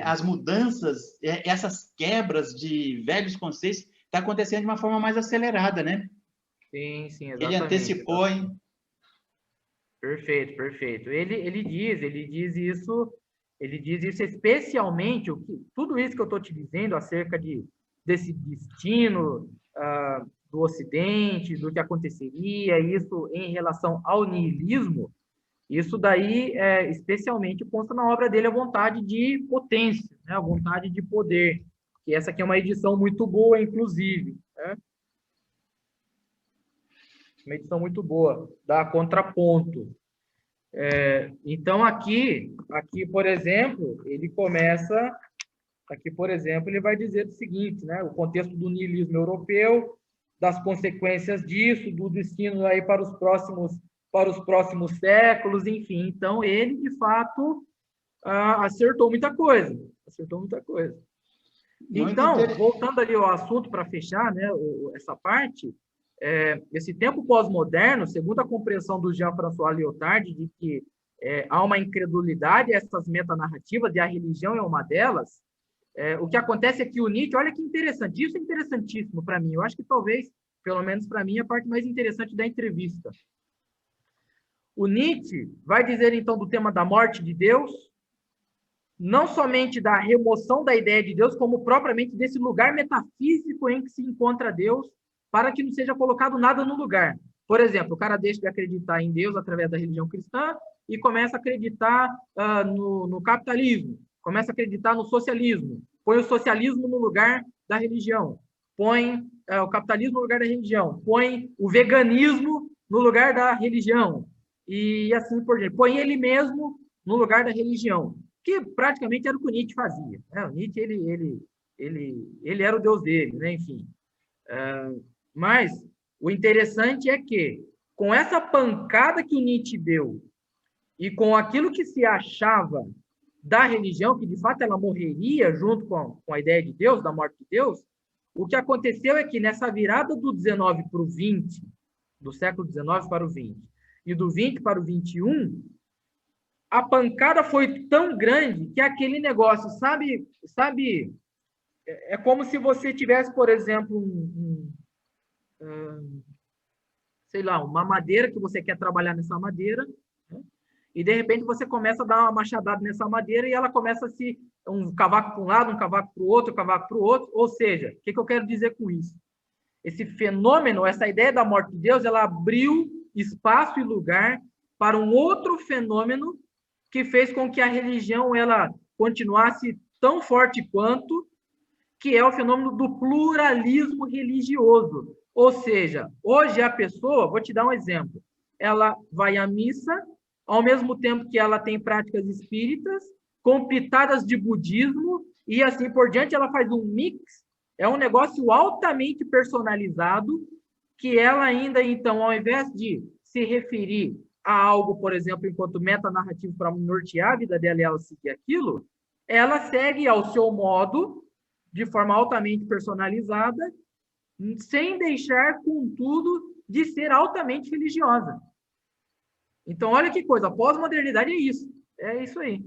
As mudanças, essas quebras de velhos conceitos, está acontecendo de uma forma mais acelerada, né? Sim, exatamente. Ele antecipou, hein? Perfeito. Ele diz isso especialmente, tudo isso que eu estou te dizendo acerca desse destino do Ocidente, do que aconteceria, isso em relação ao niilismo, isso daí, especialmente, consta na obra dele a vontade de potência, né? A vontade de poder, que essa aqui é uma edição muito boa, inclusive, né? Uma edição muito boa, dá contraponto. Então, aqui, por exemplo, ele começa... Aqui, por exemplo, ele vai dizer o seguinte, né? O contexto do niilismo europeu, das consequências disso, do destino aí para os próximos séculos, enfim. Então, ele, de fato, acertou muita coisa. Então, voltando ali ao assunto para fechar, né, essa parte, esse tempo pós-moderno, segundo a compreensão do Jean-François Lyotard, de que há uma incredulidade a essas metanarrativas, e a religião é uma delas, o que acontece é que o Nietzsche, olha que interessante, isso é interessantíssimo para mim, eu acho que talvez, pelo menos para mim, a parte mais interessante da entrevista. O Nietzsche vai dizer, então, do tema da morte de Deus, não somente da remoção da ideia de Deus, como propriamente desse lugar metafísico em que se encontra Deus, para que não seja colocado nada no lugar. Por exemplo, o cara deixa de acreditar em Deus através da religião cristã e começa a acreditar no capitalismo, começa a acreditar no socialismo, põe o socialismo no lugar da religião, põe o capitalismo no lugar da religião, põe o veganismo no lugar da religião, e assim por diante. Põe ele mesmo no lugar da religião, que praticamente era o que o Nietzsche fazia. O Nietzsche, ele era o Deus dele, né? Enfim. Mas o interessante é que, com essa pancada que o Nietzsche deu e com aquilo que se achava da religião, que de fato ela morreria junto com a ideia de Deus, da morte de Deus, o que aconteceu é que nessa virada do 19 para o 20, do século 19 para o 20, e do 20 para o 21, a pancada foi tão grande que aquele negócio, sabe, é como se você tivesse, por exemplo, sei lá, uma madeira que você quer trabalhar nessa madeira, né? E de repente você começa a dar uma machadada nessa madeira e ela começa a se um cavaco para um lado, um cavaco para o outro, um cavaco para o outro. Ou seja, o que eu quero dizer com isso? Esse fenômeno, essa ideia da morte de Deus, ela abriu espaço e lugar para um outro fenômeno que fez com que a religião ela continuasse tão forte quanto, que é o fenômeno do pluralismo religioso. Ou seja, hoje a pessoa, vou te dar um exemplo, ela vai à missa, ao mesmo tempo que ela tem práticas espíritas, com pitadas de budismo, e assim por diante, ela faz um mix, é um negócio altamente personalizado, que ela ainda, então, ao invés de se referir a algo, por exemplo, enquanto metanarrativo para nortear a vida dela e ela seguir aquilo, ela segue ao seu modo, de forma altamente personalizada, sem deixar, contudo, de ser altamente religiosa. Então, olha que coisa, a pós-modernidade é isso aí.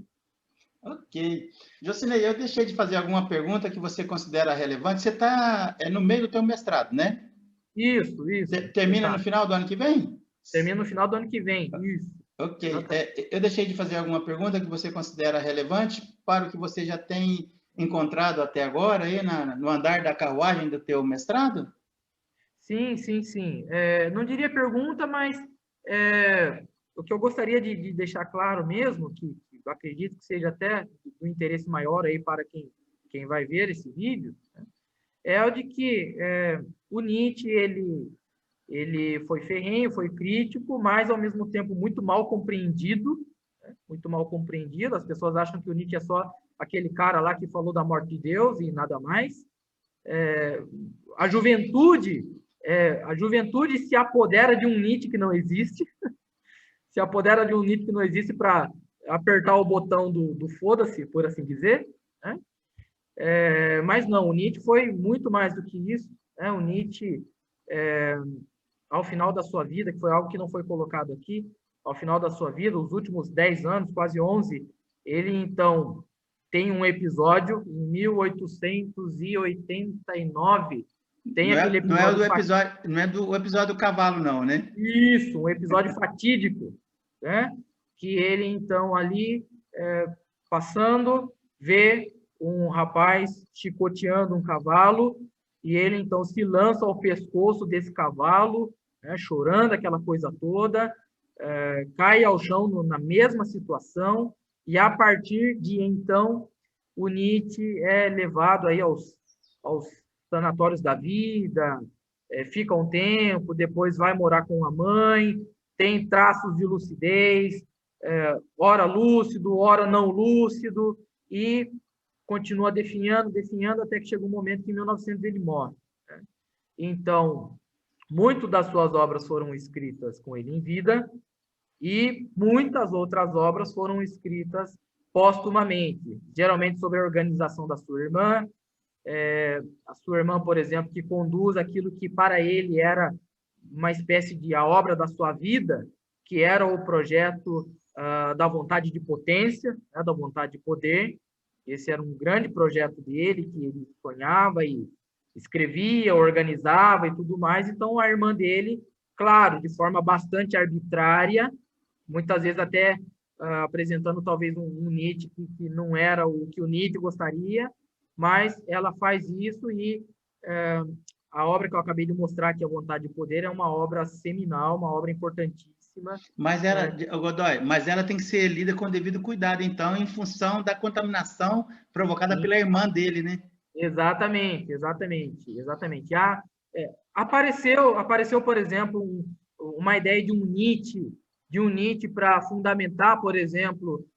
Ok. Jocinei, eu deixei de fazer alguma pergunta que você considera relevante. Você está no meio do teu mestrado, né? Isso. Termina no final do ano que vem? Termina no final do ano que vem, isso. Ok. Eu deixei de fazer alguma pergunta que você considera relevante para o que você já tem encontrado até agora aí no andar da carruagem do teu mestrado? Sim. Não diria pergunta, mas o que eu gostaria de deixar claro mesmo, que eu acredito que seja até do interesse maior aí para quem vai ver esse vídeo, né, é o de que o Nietzsche, ele foi ferrenho, foi crítico, mas ao mesmo tempo muito mal compreendido, né, muito mal compreendido. As pessoas acham que o Nietzsche é só aquele cara lá que falou da morte de Deus e nada mais. A juventude se apodera de um Nietzsche que não existe, se apodera de um Nietzsche que não existe para apertar o botão do foda-se, por assim dizer, né? Mas não, o Nietzsche foi muito mais do que isso, né? O Nietzsche, ao final da sua vida, que foi algo que não foi colocado aqui, ao final da sua vida, os últimos 10 anos, quase 11, ele, então, tem um episódio, em 1889, tem aquele episódio... Não é do episódio do cavalo, não, né? Isso, um episódio fatídico, né? Que ele, então, ali, passando, vê um rapaz chicoteando um cavalo, e ele, então, se lança ao pescoço desse cavalo, né, chorando aquela coisa toda, cai ao chão na mesma situação, e a partir de então, o Nietzsche é levado aí aos sanatórios da vida, fica um tempo, depois vai morar com a mãe, tem traços de lucidez, ora lúcido, ora não lúcido, e continua definhando, até que chega um momento que em 1900 ele morre, né? Então, muitas das suas obras foram escritas com ele em vida, e muitas outras obras foram escritas póstumamente, geralmente sobre a organização da sua irmã, a sua irmã, por exemplo, que conduz aquilo que para ele era uma espécie de a obra da sua vida, que era o projeto da vontade de potência, né, da vontade de poder. Esse era um grande projeto dele, que ele sonhava e escrevia, organizava e tudo mais. Então, a irmã dele, claro, de forma bastante arbitrária, muitas vezes até apresentando talvez um Nietzsche que não era o que o Nietzsche gostaria, mas ela faz isso e a obra que eu acabei de mostrar aqui, A Vontade de Poder, é uma obra seminal, uma obra importantíssima. Mas Godoy, mas ela tem que ser lida com devido cuidado, então, em função da contaminação provocada Sim. pela irmã dele, né? Exatamente. Apareceu, por exemplo, uma ideia de um Nietzsche para fundamentar, por exemplo,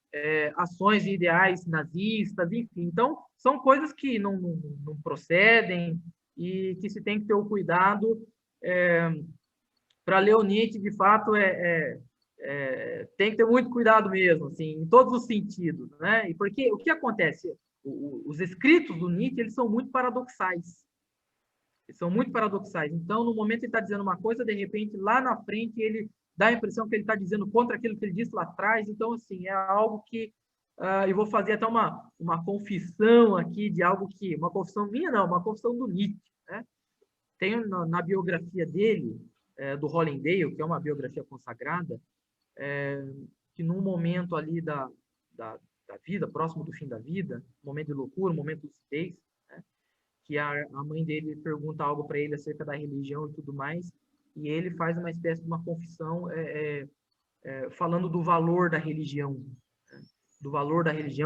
ações e ideais nazistas, enfim. Então, são coisas que não procedem e que se tem que ter o cuidado. Para ler o Nietzsche, de fato, tem que ter muito cuidado mesmo, assim, em todos os sentidos, né? E porque o que acontece? Os escritos do Nietzsche, eles são muito paradoxais. Então, no momento ele está dizendo uma coisa, de repente, lá na frente, ele dá a impressão que ele está dizendo contra aquilo que ele disse lá atrás. Então, assim, é algo que... eu vou fazer até uma confissão aqui de algo que... Uma confissão minha, não, uma confissão do Nietzsche, né? Tem na biografia dele, do Hollingdale, que é uma biografia consagrada, que num momento ali da vida, próximo do fim da vida, momento de loucura, momento de lucidez, né, que a mãe dele pergunta algo para ele acerca da religião e tudo mais, e ele faz uma espécie de uma confissão falando do valor da religião, né,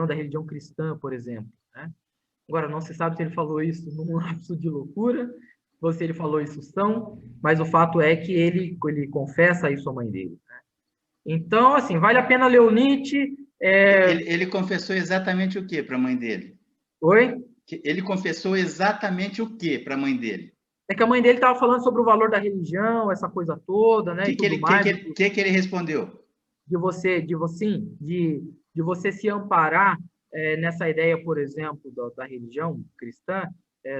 da religião cristã, por exemplo, né? Agora, não se sabe se ele falou isso num lapso de loucura, ou se ele falou isso mas o fato é que ele confessa isso à mãe dele, né? Então, assim, vale a pena ler o Nietzsche. Ele confessou exatamente o que para a mãe dele? Oi? Ele confessou exatamente o que para a mãe dele? É que a mãe dele estava falando sobre o valor da religião, essa coisa toda, né? O que ele respondeu? De você se amparar nessa ideia, por exemplo, da religião cristã,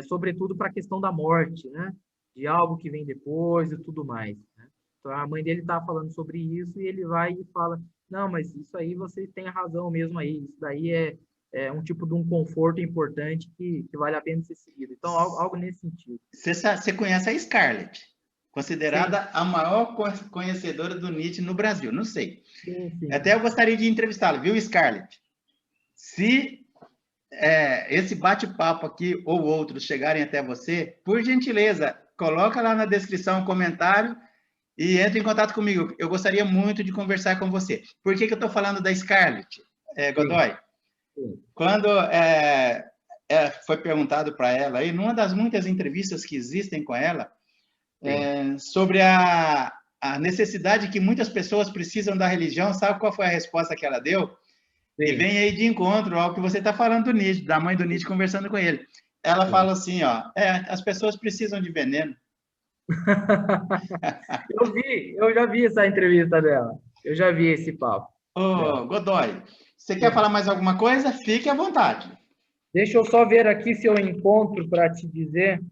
sobretudo para a questão da morte, né? De algo que vem depois e tudo mais, né? Então, a mãe dele estava falando sobre isso e ele vai e fala, não, mas isso aí você tem razão mesmo aí, isso daí é um tipo de um conforto importante que vale a pena ser seguido. Então, algo nesse sentido. Você conhece a Scarlett, considerada Sim. a maior conhecedora do Nietzsche no Brasil, não sei. Sim. Até eu gostaria de entrevistá-la, viu, Scarlett? Se esse bate-papo aqui ou outros chegarem até você, por gentileza, coloca lá na descrição um comentário e entre em contato comigo. Eu gostaria muito de conversar com você. Por que eu estou falando da Scarlett, Godoy? Sim. Quando foi perguntado para ela, aí, numa das muitas entrevistas que existem com ela, sobre a necessidade que muitas pessoas precisam da religião, sabe qual foi a resposta que ela deu? Sim. E vem aí de encontro ao que você está falando do Nietzsche, da mãe do Nietzsche conversando com ele. Ela fala assim, as pessoas precisam de veneno. Eu já vi essa entrevista dela. Eu já vi esse papo. Godoy, você quer falar mais alguma coisa? Fique à vontade. Deixa eu só ver aqui se eu encontro para te dizer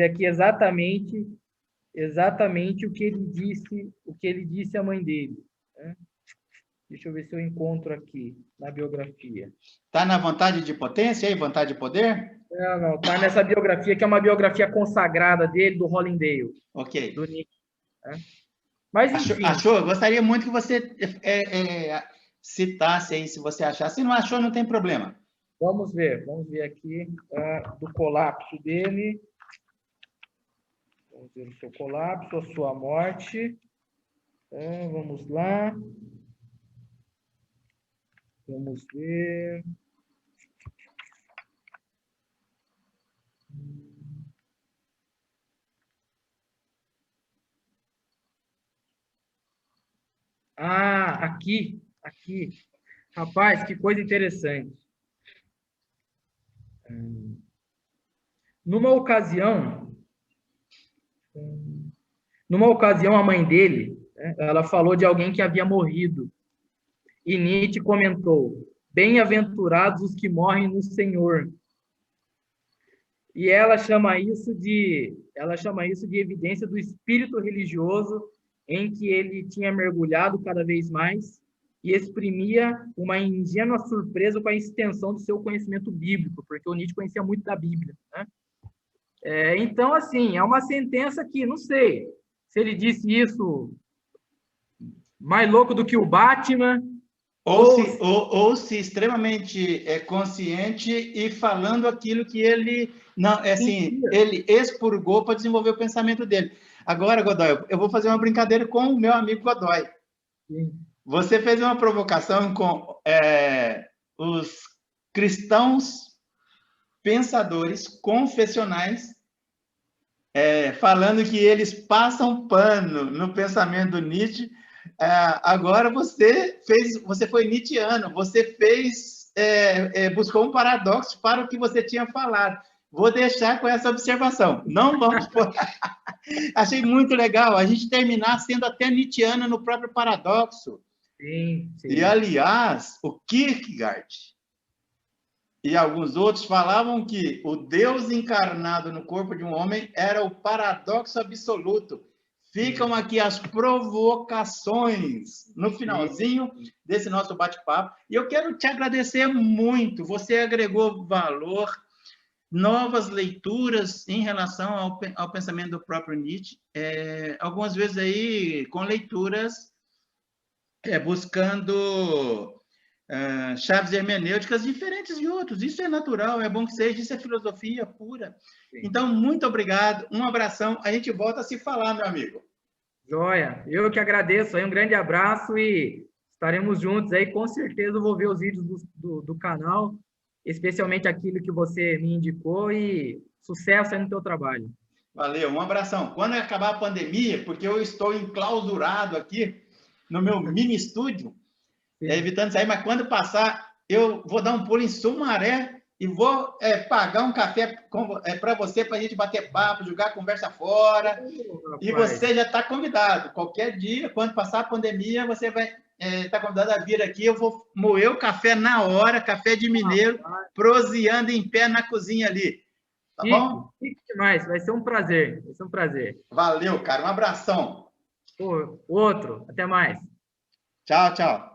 aqui exatamente o que ele disse à mãe dele, né? Deixa eu ver se eu encontro aqui na biografia. Está na Vontade de Potência aí, Vontade de Poder? Não, está nessa biografia, que é uma biografia consagrada dele, do Hollingdale. Ok. Do Nietzsche, né? Mas, enfim... Achou? Eu gostaria muito que você citasse aí, se você achar. Se não achou, não tem problema. Vamos ver aqui do colapso dele. Vamos ver o seu colapso, a sua morte. Vamos lá. Vamos ver. Aqui. Rapaz, que coisa interessante. Numa ocasião, a mãe dele, né, ela falou de alguém que havia morrido. E Nietzsche comentou: bem-aventurados os que morrem no Senhor. E ela chama isso de evidência do espírito religioso em que ele tinha mergulhado cada vez mais e exprimia uma ingênua surpresa com a extensão do seu conhecimento bíblico, porque o Nietzsche conhecia muito da Bíblia, né? Então, assim, é uma sentença que, não sei, se ele disse isso mais louco do que o Batman, ou se extremamente consciente e falando aquilo que ele não assim ele expurgou para desenvolver o pensamento dele. Agora, Godoy, eu vou fazer uma brincadeira com o meu amigo Godoy. Sim. Você fez uma provocação com os cristãos pensadores confessionais, falando que eles passam pano no pensamento do Nietzsche. Agora você foi nietzschiano, você buscou um paradoxo para o que você tinha falado. Vou deixar com essa observação. Não vamos por... Achei muito legal a gente terminar sendo até nietzschiano no próprio paradoxo. Sim. E, aliás, o Kierkegaard e alguns outros falavam que o Deus encarnado no corpo de um homem era o paradoxo absoluto. Ficam aqui as provocações no finalzinho desse nosso bate-papo. E eu quero te agradecer muito. Você agregou valor, novas leituras em relação ao pensamento do próprio Nietzsche. Algumas vezes aí com leituras buscando chaves hermenêuticas diferentes de outros. Isso é natural, é bom que seja, isso é filosofia pura. Sim. Então, muito obrigado, um abração, a gente volta a se falar, meu amigo. Joia, eu que agradeço, aí um grande abraço e estaremos juntos aí, com certeza eu vou ver os vídeos do canal, especialmente aquilo que você me indicou, e sucesso aí no teu trabalho. Valeu, um abração. Quando acabar a pandemia, porque eu estou enclausurado aqui no meu mini estúdio, evitando sair, mas quando passar, eu vou dar um pulo em Sumaré e vou pagar um café para você, para a gente bater papo, jogar conversa fora. E você já está convidado. Qualquer dia, quando passar a pandemia, você vai estar convidado a vir aqui. Eu vou moer o café na hora, café de mineiro, proseando em pé na cozinha ali. Tá bom? Fique demais, vai ser um prazer. Vai ser um prazer. Valeu, cara. Um abração. Outro. Até mais. Tchau, tchau.